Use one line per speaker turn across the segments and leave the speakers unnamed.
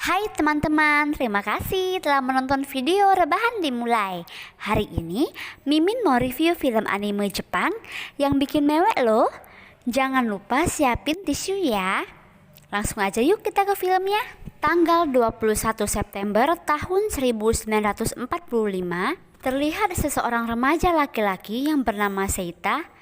Hai teman-teman, terima kasih telah menonton video Rebahan Dimulai. Hari ini Mimin mau review film anime Jepang yang bikin mewek loh. Jangan lupa siapin tisu ya. Langsung aja yuk kita ke filmnya. Tanggal 21 September tahun 1945, terlihat seseorang remaja laki-laki yang bernama Seita.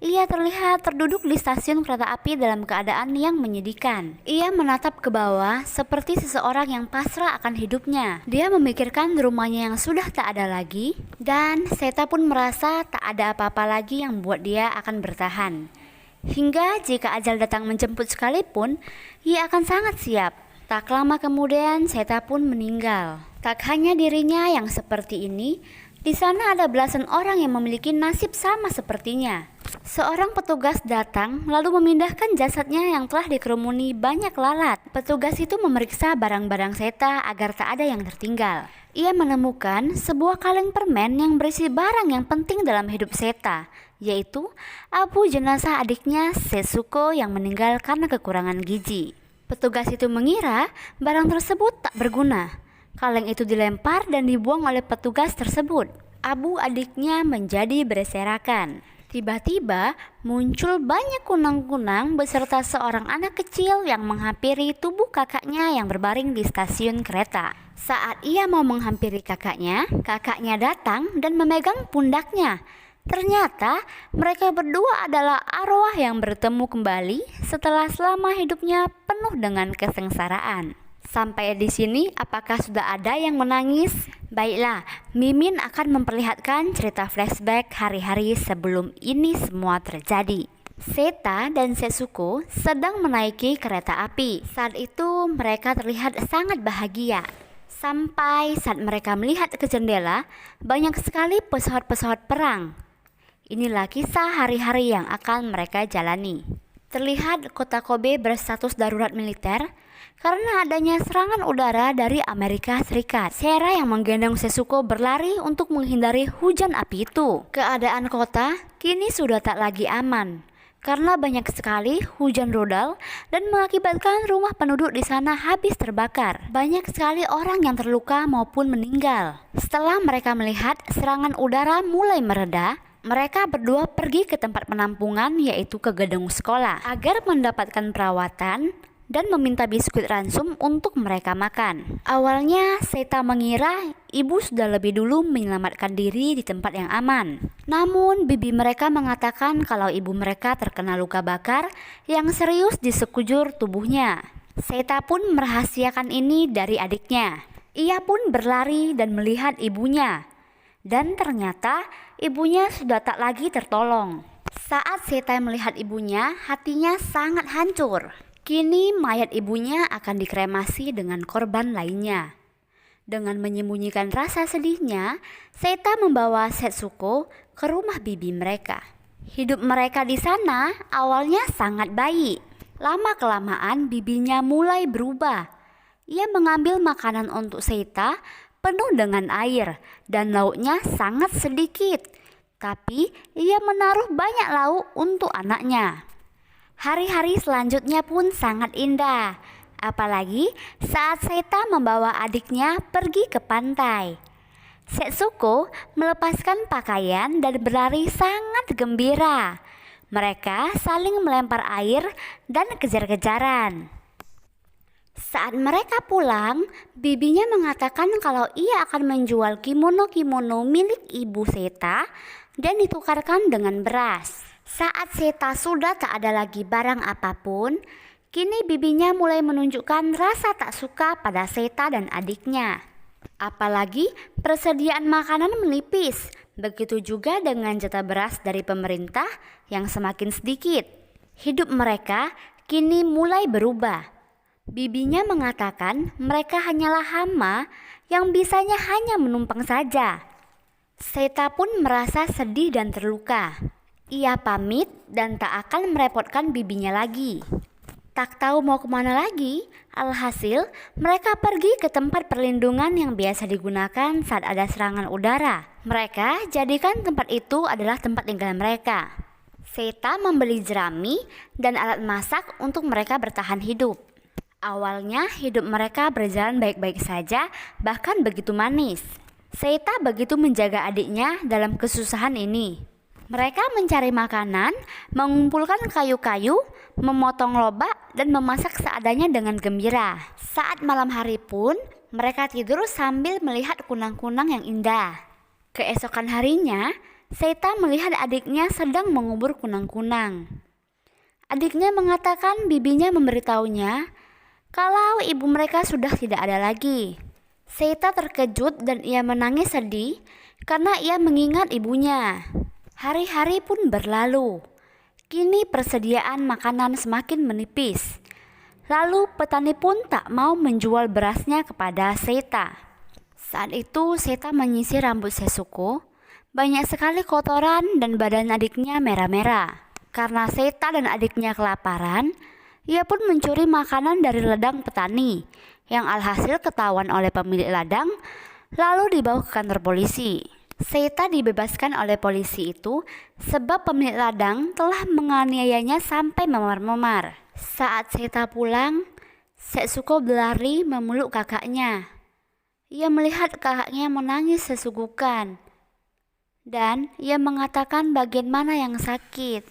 Ia terlihat terduduk di stasiun kereta api dalam keadaan yang menyedihkan. Ia menatap ke bawah seperti seseorang yang pasrah akan hidupnya. Dia memikirkan rumahnya yang sudah tak ada lagi, dan Seita pun merasa tak ada apa-apa lagi yang membuat dia akan bertahan. Hingga jika ajal datang menjemput sekalipun, ia akan sangat siap. Tak lama kemudian Seita pun meninggal. Tak hanya dirinya yang seperti ini, di sana ada belasan orang yang memiliki nasib sama sepertinya. Seorang petugas datang lalu memindahkan jasadnya yang telah dikerumuni banyak lalat. Petugas itu memeriksa barang-barang Seita agar tak ada yang tertinggal. Ia menemukan sebuah kaleng permen yang berisi barang yang penting dalam hidup Seita, yaitu abu jenazah adiknya Setsuko yang meninggal karena kekurangan gizi. Petugas itu mengira barang tersebut tak berguna. Kaleng itu dilempar dan dibuang oleh petugas tersebut. Abu adiknya menjadi berserakan. Tiba-tiba muncul banyak kunang-kunang beserta seorang anak kecil yang menghampiri tubuh kakaknya yang berbaring di stasiun kereta. Saat ia mau menghampiri kakaknya datang dan memegang pundaknya. Ternyata mereka berdua adalah arwah yang bertemu kembali setelah selama hidupnya penuh dengan kesengsaraan. Sampai di sini, apakah sudah ada yang menangis? Baiklah, Mimin akan memperlihatkan cerita flashback hari-hari sebelum ini semua terjadi. Seita dan Setsuko sedang menaiki kereta api. Saat itu mereka terlihat sangat bahagia. Sampai saat mereka melihat ke jendela, banyak sekali pesawat-pesawat perang. Inilah kisah hari-hari yang akan mereka jalani. Terlihat kota Kobe berstatus darurat militer karena adanya serangan udara dari Amerika Serikat. Sera yang menggendong Setsuko berlari untuk menghindari hujan api itu. Keadaan kota kini sudah tak lagi aman karena banyak sekali hujan rudal dan mengakibatkan rumah penduduk di sana habis terbakar. Banyak sekali orang yang terluka maupun meninggal. Setelah mereka melihat serangan udara mulai mereda, mereka berdua pergi ke tempat penampungan, yaitu ke gedung sekolah, agar mendapatkan perawatan dan meminta biskuit ransum untuk mereka makan. Awalnya Seita mengira ibu sudah lebih dulu menyelamatkan diri di tempat yang aman. Namun bibi mereka mengatakan kalau ibu mereka terkena luka bakar yang serius di sekujur tubuhnya. Seita pun merahasiakan ini dari adiknya. Ia pun berlari dan melihat ibunya. Dan ternyata ibunya sudah tak lagi tertolong. Saat Seita melihat ibunya, hatinya sangat hancur. Kini mayat ibunya akan dikremasi dengan korban lainnya. Dengan menyembunyikan rasa sedihnya, Seita membawa Setsuko ke rumah bibi mereka. Hidup mereka di sana awalnya sangat baik. Lama-kelamaan bibinya mulai berubah. Ia mengambil makanan untuk Seita penuh dengan air dan lauknya sangat sedikit. Tapi ia menaruh banyak lauk untuk anaknya. Hari-hari selanjutnya pun sangat indah. Apalagi saat Seita membawa adiknya pergi ke pantai. Setsuko melepaskan pakaian dan berlari sangat gembira. Mereka saling melempar air dan kejar-kejaran. Saat mereka pulang, bibinya mengatakan kalau ia akan menjual kimono-kimono milik ibu Seita dan ditukarkan dengan beras. Saat Seita sudah tak ada lagi barang apapun, kini bibinya mulai menunjukkan rasa tak suka pada Seita dan adiknya. Apalagi persediaan makanan menipis, begitu juga dengan jatah beras dari pemerintah yang semakin sedikit. Hidup mereka kini mulai berubah. Bibinya mengatakan mereka hanyalah hama yang bisanya hanya menumpang saja. Seita pun merasa sedih dan terluka. Ia pamit dan tak akan merepotkan bibinya lagi. Tak tahu mau kemana lagi, alhasil mereka pergi ke tempat perlindungan yang biasa digunakan saat ada serangan udara. Mereka jadikan tempat itu adalah tempat tinggal mereka. Seita membeli jerami dan alat masak untuk mereka bertahan hidup. Awalnya hidup mereka berjalan baik-baik saja, bahkan begitu manis. Seita begitu menjaga adiknya dalam kesusahan ini. Mereka mencari makanan, mengumpulkan kayu-kayu, memotong lobak, dan memasak seadanya dengan gembira. Saat malam hari pun, mereka tidur sambil melihat kunang-kunang yang indah. Keesokan harinya, Seita melihat adiknya sedang mengubur kunang-kunang. Adiknya mengatakan bibinya memberitahunya kalau ibu mereka sudah tidak ada lagi. Seita terkejut dan ia menangis sedih karena ia mengingat ibunya. Hari-hari pun berlalu. Kini persediaan makanan semakin menipis. Lalu petani pun tak mau menjual berasnya kepada Seita. Saat itu Seita menyisir rambut Setsuko. Banyak sekali kotoran dan badan adiknya merah-merah. Karena Seita dan adiknya kelaparan, ia pun mencuri makanan dari ladang petani, yang alhasil ketahuan oleh pemilik ladang, lalu dibawa ke kantor polisi. Seita dibebaskan oleh polisi itu sebab pemilik ladang telah menganiayanya sampai memar-memar. Saat Seita pulang, Setsuko berlari memeluk kakaknya. Ia melihat kakaknya menangis sesungguhkan, dan ia mengatakan bagian mana yang sakit.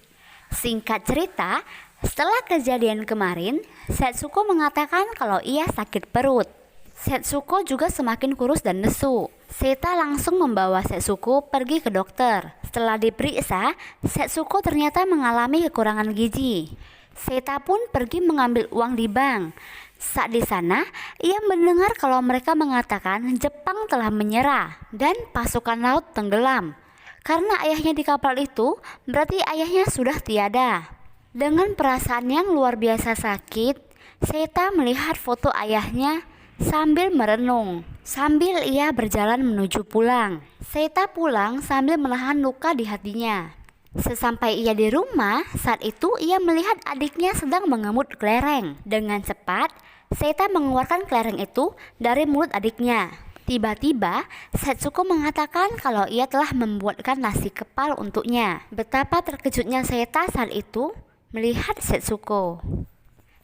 Singkat cerita, setelah kejadian kemarin, Setsuko mengatakan kalau ia sakit perut. Setsuko juga semakin kurus dan lesu. Seita langsung membawa Setsuko pergi ke dokter. Setelah diperiksa, Setsuko ternyata mengalami kekurangan gizi. Seita pun pergi mengambil uang di bank. Saat di sana, ia mendengar kalau mereka mengatakan Jepang telah menyerah dan pasukan laut tenggelam. Karena ayahnya di kapal itu, berarti ayahnya sudah tiada. Dengan perasaan yang luar biasa sakit, Seita melihat foto ayahnya sambil merenung. Sambil ia berjalan menuju pulang. Seita pulang sambil menahan luka di hatinya. Sesampai ia di rumah, saat itu ia melihat adiknya sedang mengemut kelereng. Dengan cepat, Seita mengeluarkan kelereng itu dari mulut adiknya. Tiba-tiba, Setsuko mengatakan kalau ia telah membuatkan nasi kepal untuknya. Betapa terkejutnya Seita saat itu melihat Setsuko.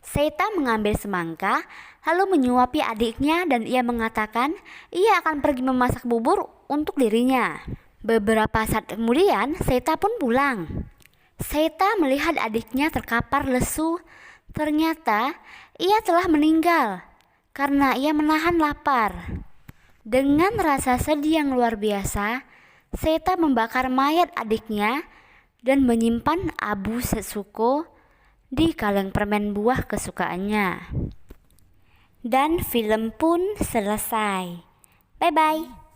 Seita mengambil semangka lalu menyuapi adiknya dan ia mengatakan ia akan pergi memasak bubur untuk dirinya. Beberapa saat kemudian Seita pun pulang. Seita melihat adiknya terkapar lesu. Ternyata ia telah meninggal karena ia menahan lapar. Dengan rasa sedih yang luar biasa, Seita membakar mayat adiknya dan menyimpan abu Setsuko di kaleng permen buah kesukaannya. Dan film pun selesai. Bye-bye.